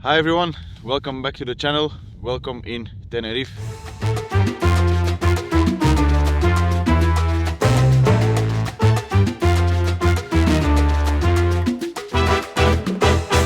Hi everyone, welcome back to the channel. Welcome in Tenerife.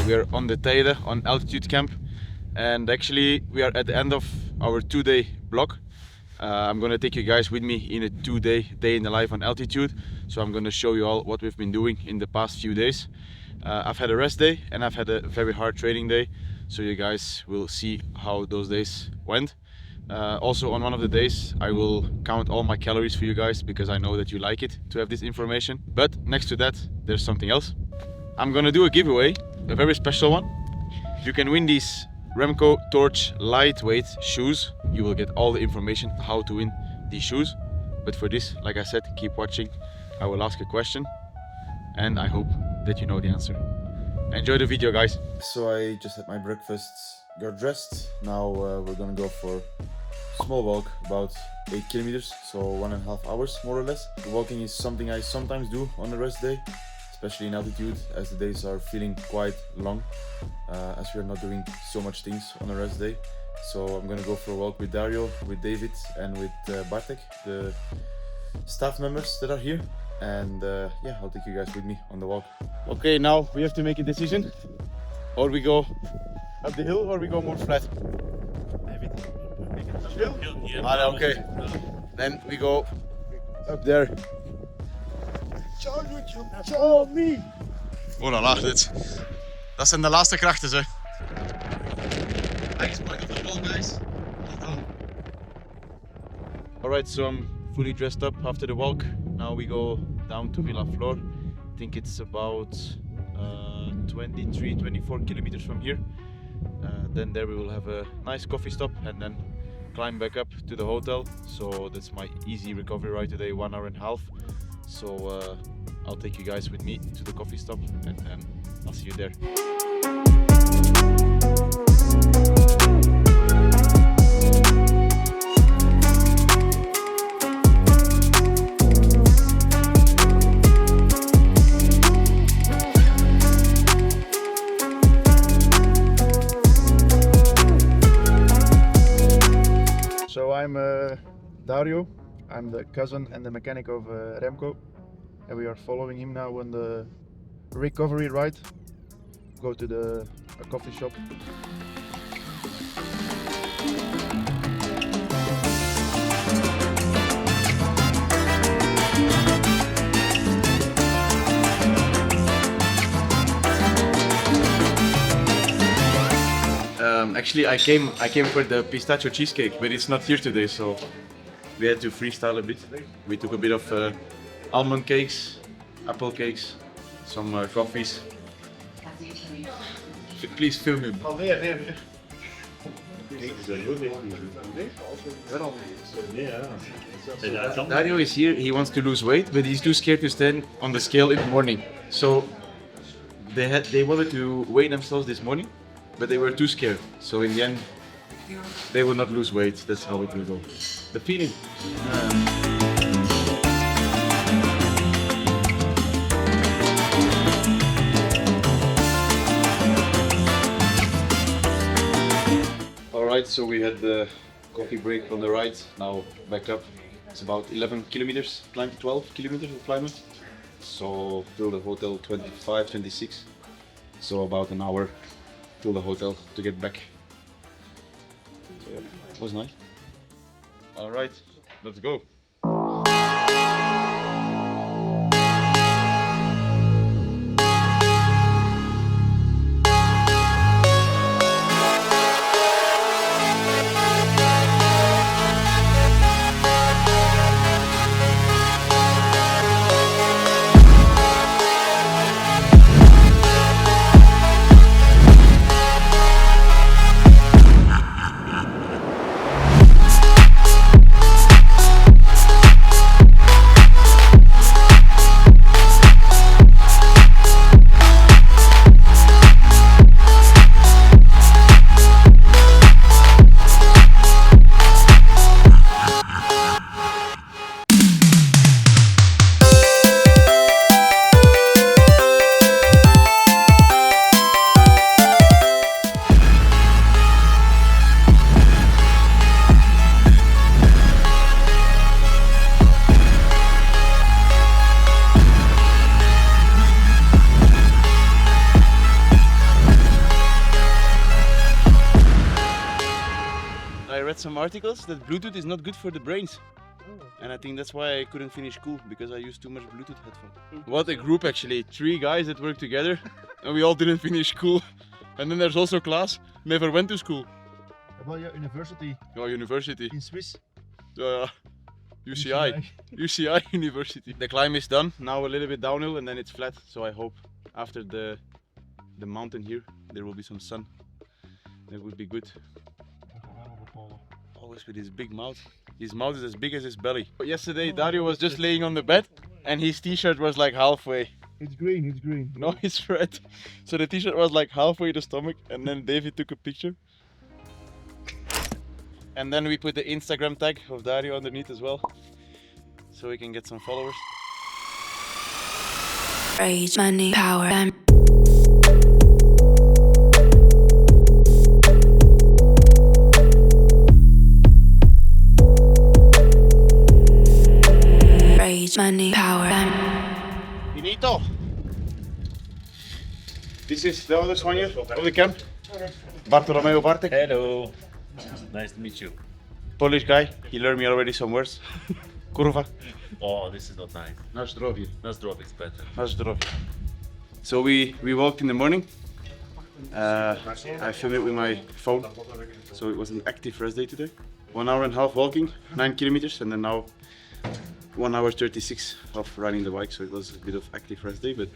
We are on the Teide on altitude camp, and actually we are at the end of our 2-day block. I'm gonna take you guys with me in a 2-day day in the life on altitude. So I'm gonna show you all what we've been doing in the past few days. I've had a rest day and I've had a very hard training day, so you guys will see how those days went. Also on one of the days I will count all my calories for you guys, because I know that you like it to have this information. But next to that there's something else. I'm gonna do a giveaway, a very special one. You can win these Remco Torch lightweight shoes. You will get all the information how to win these shoes. But for this, like I said, keep watching. I will ask a question and I hope that you know the answer. Enjoy the video, guys. So I just had my breakfast, got dressed. Now we're gonna go for a small walk, about 8 kilometers, so 1.5 hours more or less. Walking is something I sometimes do on a rest day, especially in altitude, as the days are feeling quite long, as we are not doing so much things on a rest day. So I'm gonna go for a walk with Dario, with David and with Bartek, the staff members that are here. And yeah, I'll take you guys with me on the walk. Okay, now we have to make a decision. Or we go up the hill or we go more flat. Hill? Ah, okay. Then we go up there. Oh la la, dat zijn de laatste krachten, zeg. Alright, so I'm fully dressed up after the walk. Now we go down to Villa Flor. I think it's about 23-24 kilometers from here. Then there we will have a nice coffee stop and then climb back up to the hotel. So that's my easy recovery ride today, 1.5 hours. So I'll take you guys with me to the coffee stop and then I'll see you there. So I'm Dario. I'm the cousin and the mechanic of Remco, and we are following him now on the recovery ride. Go to a coffee shop. Actually, I came for the pistachio cheesecake, but it's not here today, so we had to freestyle a bit. We took a bit of almond cakes, apple cakes, some coffees. Please film him. Dario is here. He wants to lose weight, but he's too scared to stand on the scale in the morning. So they wanted to weigh themselves this morning, but they were too scared. So in the end, they will not lose weight. That's how it will go. The feeling. Alright, so we had the coffee break on the right. Now back up. It's about 11 kilometers, climb 12 kilometers of climbing. So till the hotel 25, 26. So about an hour till the hotel to get back. So, yeah, it was nice. Alright, let's go. read some articles that Bluetooth is not good for the brains. And I think that's why I couldn't finish school, because I used too much Bluetooth headphones. What a group actually, 3 guys that work together and we all didn't finish school. And then there's also Klaas, never went to school. About your university Oh, university. in Swiss. UCI. UCI University. The climb is done, now a little bit downhill and then it's flat. So I hope after the mountain here, there will be some sun. That would be good. Always with his big mouth. His mouth is as big as his belly. Yesterday Dario was just laying on the bed and his t-shirt was like halfway. It's green, it's green. No, it's red. So the t-shirt was like halfway the stomach and then David took a picture. And then we put the Instagram tag of Dario underneath as well, so we can get some followers. Rage, money, power, and rage, money, power, and Finito! This is the other Spaniard of the camp, Bartolomeo Bartek. Hello, nice to meet you. Polish guy, he learned me already some words. Kurwa. Oh, this is not nice. Na zdrowie. Let's drop it better. Na zdrowie. So we walked in the morning. I filmed it with my phone, so it was an active rest day today. 1 hour and a half walking, 9 kilometers, and then now 1 hour 36 of riding the bike. So it was a bit of active rest day, but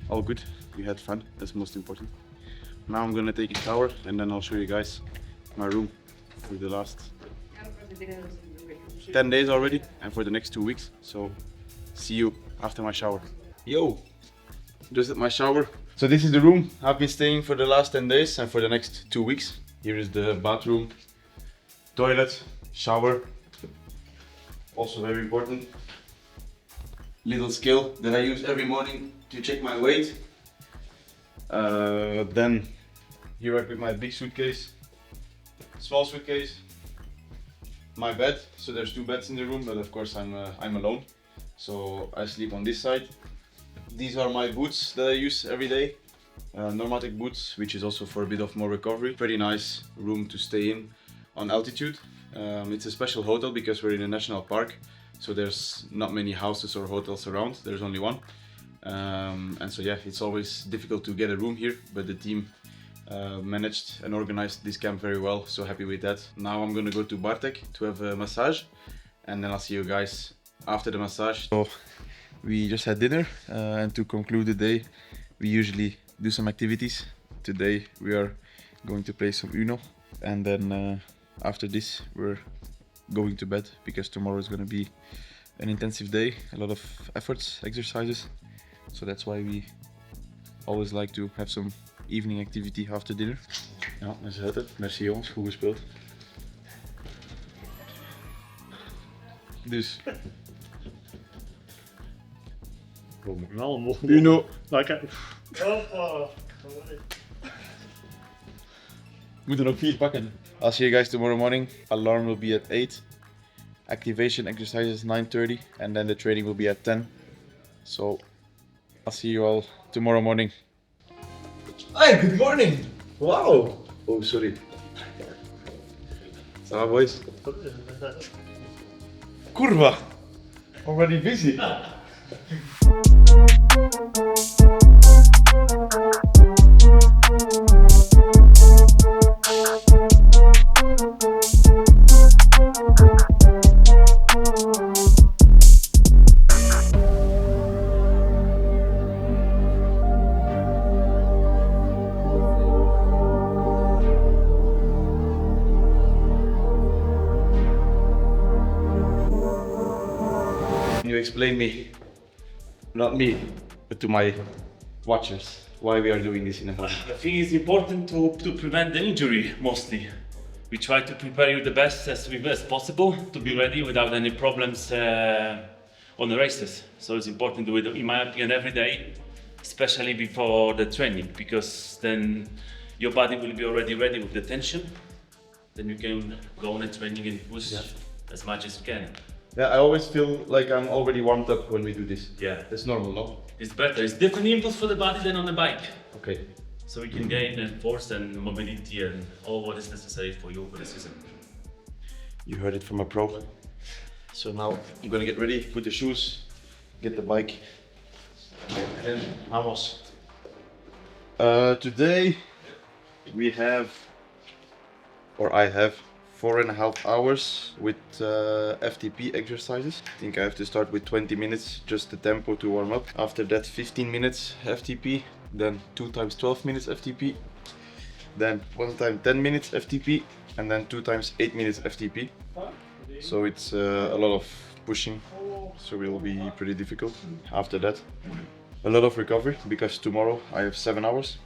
all good. We had fun, that's most important. Now I'm gonna take a shower and then I'll show you guys my room for the last 10 days already and for the next 2 weeks. So see you after my shower. Yo, just at my shower. So this is the room I've been staying for the last 10 days and for the next 2 weeks. Here is the bathroom, toilet, shower. Also very important. Little scale that I use every morning to check my weight. Then here I put my big suitcase, small suitcase, my bed. So there's 2 beds in the room, but of course I'm alone. So I sleep on this side. These are my boots that I use every day. Normatic boots, which is also for a bit of more recovery. Pretty nice room to stay in on altitude. It's a special hotel because we're in a national park. So there's not many houses or hotels around, there's only one. And so yeah, it's always difficult to get a room here, but the team managed and organized this camp very well, so happy with that. Now I'm gonna go to Bartek to have a massage, and then I'll see you guys after the massage. So we just had dinner, and to conclude the day, we usually do some activities. Today we are going to play some Uno, and then after this we're going to bed, because tomorrow is gonna be an intensive day, a lot of efforts, exercises. So that's why we always like to have some evening activity after dinner. Ja, dat is het. Merci jongens, goed gespeeld. Dus. Uno. Lekker. Moet er nog 4 pakken. I'll see you guys tomorrow morning. Alarm will be at 8. Activation exercises 9:30, and then the training will be at 10. So I'll see you all tomorrow morning. Hi, good morning. Wow. Oh, sorry. Ça va, boys? Kurwa. Already busy. You explain me, not me, but to my watchers, why we are doing this in the morning. I think it's important to prevent the injury mostly. We try to prepare you the best as possible to be ready without any problems on the races. So it's important to do it, in my opinion, every day, especially before the training, because then your body will be already ready with the tension. Then you can go on a training and push as much as you can. Yeah, I always feel like I'm already warmed up when we do this. Yeah, That's normal, no? it's better. It's different inputs for the body than on the bike. Okay. So we can gain and force and mobility and all what is necessary for you for the season. You heard it from a pro. So now I'm gonna get ready, put the shoes, get the bike, and vamos. Today we have, or I have, 4.5 hours with FTP exercises. I think I have to start with 20 minutes, just the tempo to warm up. After that 15 minutes FTP, then 2 times 12 minutes FTP, then 1 time 10 minutes FTP, and then 2 times 8 minutes FTP. So it's a lot of pushing, so it will be pretty difficult. After that, a lot of recovery, because tomorrow I have 7 hours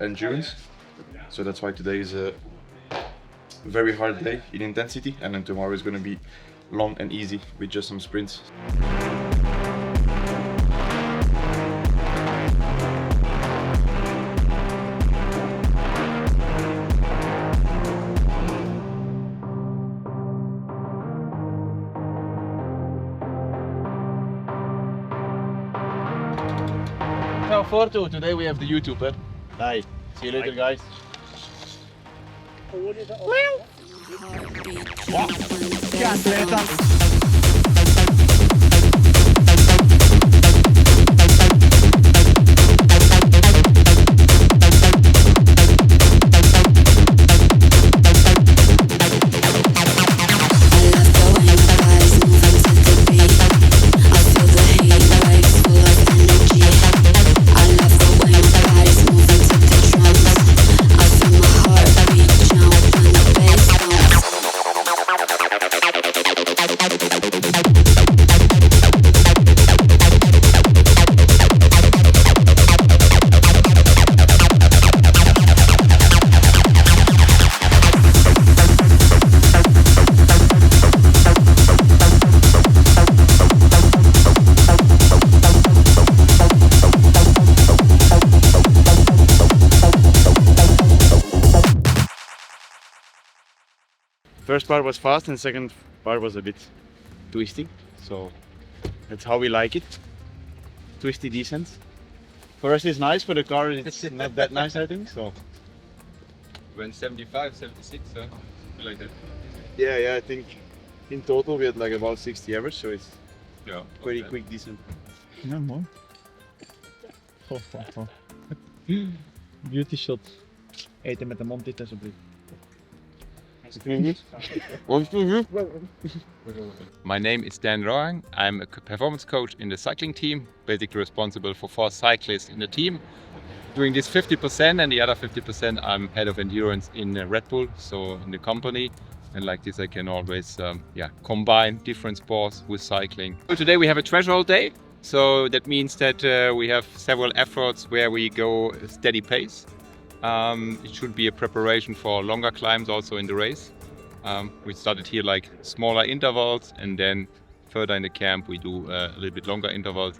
endurance. So that's why today is a very hard day in intensity, and then tomorrow is going to be long and easy with just some sprints. Ciao Fortu, today we have the YouTube. Bye. See you later, guys. First part was fast and second part was a bit twisty, so that's how we like it. Twisty descent. For us it's nice, for the car it's not that nice, I think. So Went 75, 76, like that. yeah, I think in total we had like about 60 average, so it's Yeah. pretty quick descent. Ja, mooi. Beauty shot. Eten met de mond dit alsjeblieft. My name is Dan Roang. I'm a performance coach in the cycling team, basically responsible for 4 cyclists in the team. Doing this 50%, and the other 50% I'm head of endurance in Red Bull, so in the company. And like this I can always combine different sports with cycling. So today we have a threshold day, so that means that we have several efforts where we go a steady pace. It should be a preparation for longer climbs also in the race. We started here like smaller intervals, and then further in the camp we do a little bit longer intervals.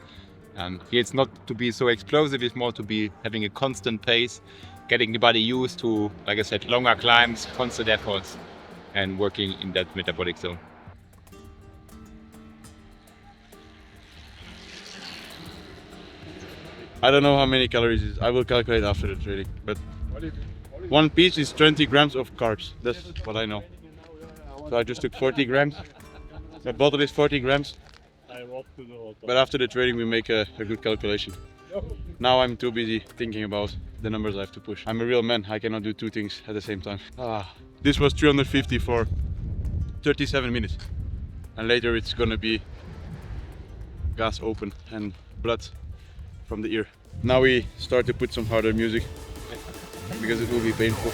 Here it's not to be so explosive, it's more to be having a constant pace, getting the body used to, like I said, longer climbs, constant efforts, and working in that metabolic zone. I don't know how many calories it is. I will calculate after the training. But one piece is 20 grams of carbs. That's what I know. So I just took 40 grams. The bottle is 40 grams. But after the training we make a good calculation. Now I'm too busy thinking about the numbers I have to push. I'm a real man. I cannot do 2 things at the same time. This was 350 for 37 minutes. And later it's gonna be gas open and blood from the ear. Now we start to put some harder music because it will be painful.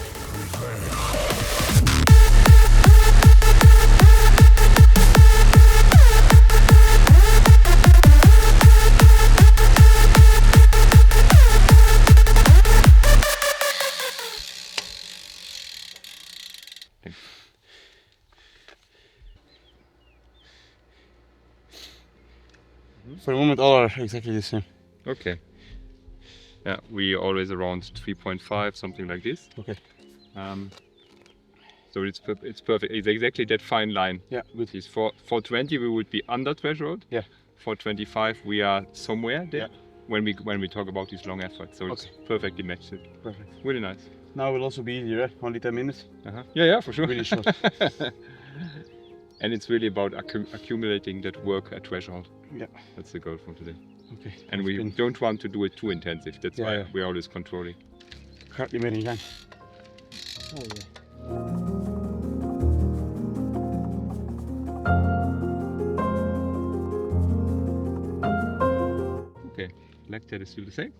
For the moment all are exactly the same. Okay. Yeah, we always around 3.5, something like this. Okay. So it's perfect. It's exactly that fine line. Yeah, good. This for 20 we would be under threshold. Yeah. For 25 we are somewhere there. Yeah. When we talk about these long efforts. So it's perfectly matched. Perfect. Really nice. Now it will also be easier, only 10 minutes. Yeah, for sure. Really short. And it's really about accumulating that work at threshold. Yeah. That's the goal from today. Okay. And we don't want to do it too intensive. That's Yeah, why yeah. we're always controlling. Gaat niet meer in gang. Okay, leg tat is still the same.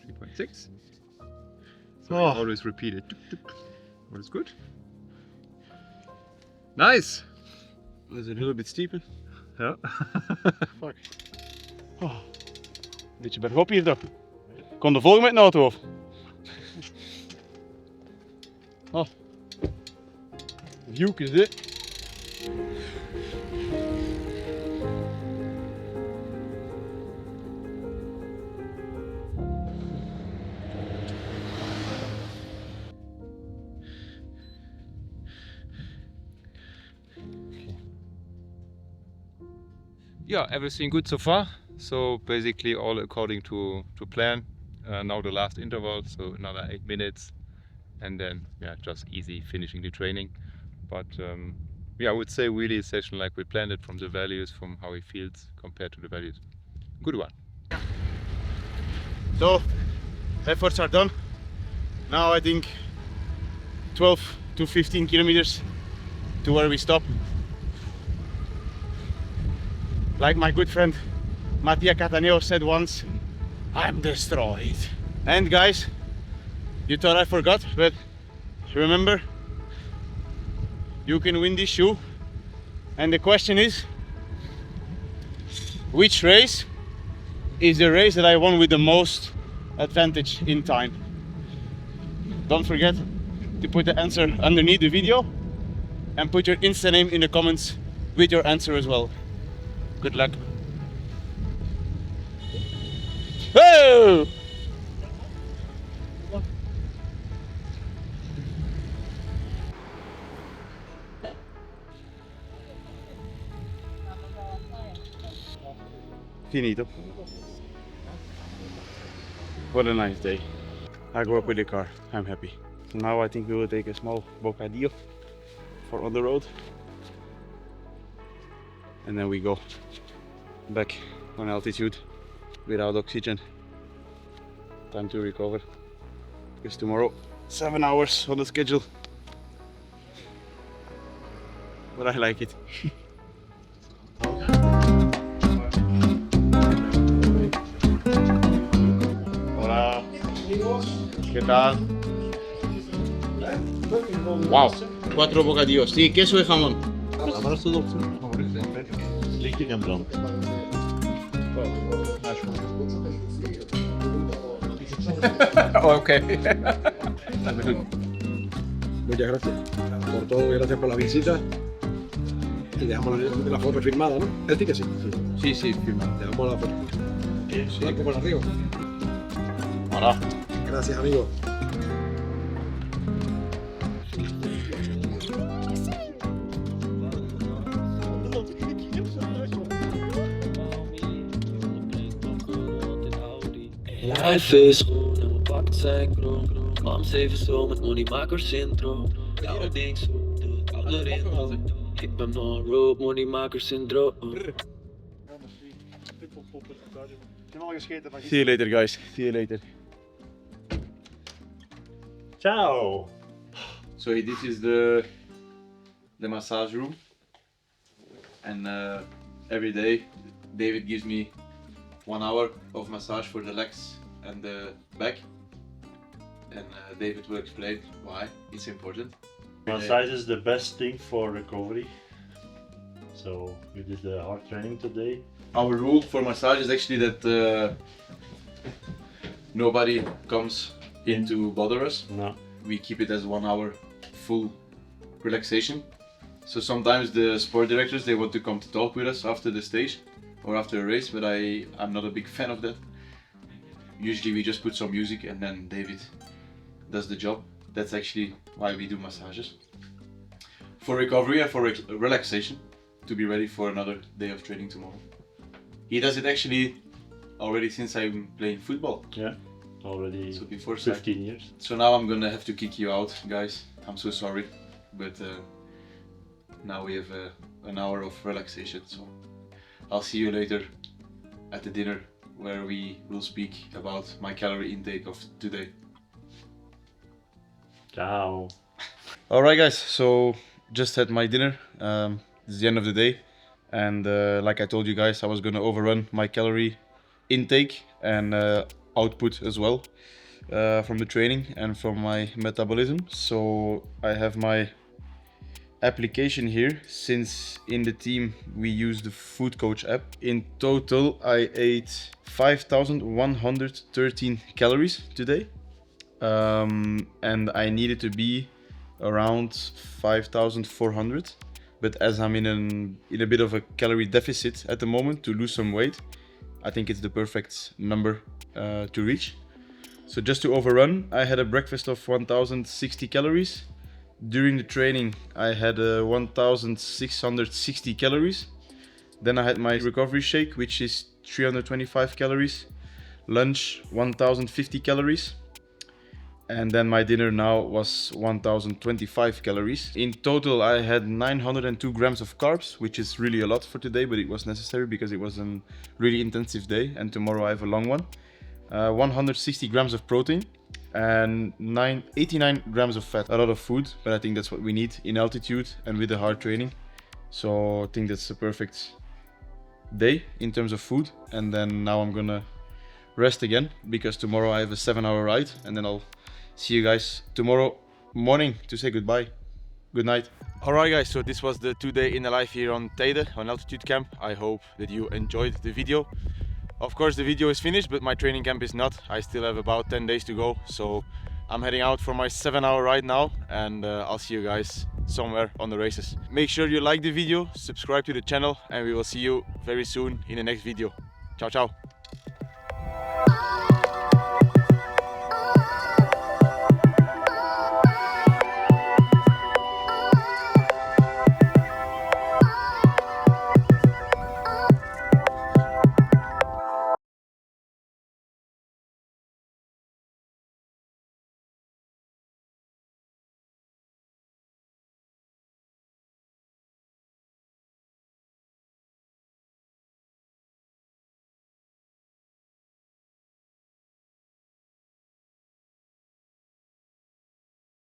3.6. So Oh. always repeat it. Tuk, tuk. What is good? Nice! Is it a little bit steeper? Ja. Fuck. Oh. Beetje bergop hier toch? Kon de volgen met een auto of? Oh. View is dit. Yeah, everything good so far. So basically all according to plan. Now the last interval, so another 8 minutes, and then yeah, just easy finishing the training. But yeah, I would say really a session like we planned it, from the values, from how he feels compared to the values. Good one. So, efforts are done. Now I think 12 to 15 kilometers to where we stop. Like my good friend Mattia Cataneo said once, I'm destroyed. And guys, you thought I forgot, but remember, you can win this shoe. And the question is, which race is the race that I won with the most advantage in time? Don't forget to put the answer underneath the video and put your Insta name in the comments with your answer as well. Good luck. Whoa! Finito. What a nice day. I grew up with the car. I'm happy. Now I think we will take a small bocadillo for on the road. And then we go back on altitude without oxygen. Time to recover. Because tomorrow 7 hours on the schedule. But I like it. Hola. ¿Qué tal? Wow. 4 bocadillos. Sí, queso y jamón. Linker en brand. Ok. Muchas gracias por todo y gracias por la visita. Y dejamos la foto firmada, ¿no? El ticket sí. Sí, sí, firma. Dejamos la foto. Blanco por arriba. Hola. Gracias, amigo. Life is gewoon en mijn pakken zijn krom. Mam 7 zo met moneymaker syndroom. Jouw ding zo, de Calorie. Ik ben on road, moneymaker syndroom. See you later, guys. See you later. Ciao! So this is the massage room, and every day David gives me 1 hour of massage for the legs and the back, and David will explain why it's important. Massage is the best thing for recovery. So we did the hard training today. Our rule for massage is actually that nobody comes in to bother us. No. We keep it as 1 hour full relaxation. So sometimes the sport directors, they want to come to talk with us after the stage or after a race, but I'm not a big fan of that. Usually we just put some music and then David does the job. That's actually why we do massages. For recovery and for relaxation, to be ready for another day of training tomorrow. He does it actually already since I'm playing football. Yeah, already So before 15 years. So now I'm gonna have to kick you out, guys. I'm so sorry, but now we have an hour of relaxation. So I'll see you later at the dinner where we will speak about my calorie intake of today. Ciao. Alright guys, so just had my dinner. It's the end of the day, and like I told you guys, I was gonna overrun my calorie intake and output as well from the training and from my metabolism. So I have my application here, since in the team we use the Food Coach app. In total I ate 5,113 calories today, and I needed to be around 5,400, but as I'm in a bit of a calorie deficit at the moment to lose some weight, I think it's the perfect number to reach. So just to overrun, I had a breakfast of 1,060 calories. During the training I had 1,660 calories. Then I had my recovery shake, which is 325 calories. Lunch 1,050 calories. And then my dinner now was 1,025 calories. In total I had 902 grams of carbs, which is really a lot for today, but it was necessary because it was a really intensive day and tomorrow I have a long one. 160 grams of protein and 89 grams of fat. A lot of food, but I think that's what we need in altitude and with the hard training. So I think that's a perfect day in terms of food. And then now I'm gonna rest again because tomorrow I have a 7-hour ride, and then I'll see you guys tomorrow morning to say goodbye. Good night. Alright guys, so this was the 2-day in the life here on Teide, on altitude camp. I hope that you enjoyed the video. Of course the video is finished, but my training camp is not. I still have about 10 days to go, so I'm heading out for my 7-hour ride now, and I'll see you guys somewhere on the races. Make sure you like the video, subscribe to the channel, and we will see you very soon in the next video. Ciao ciao.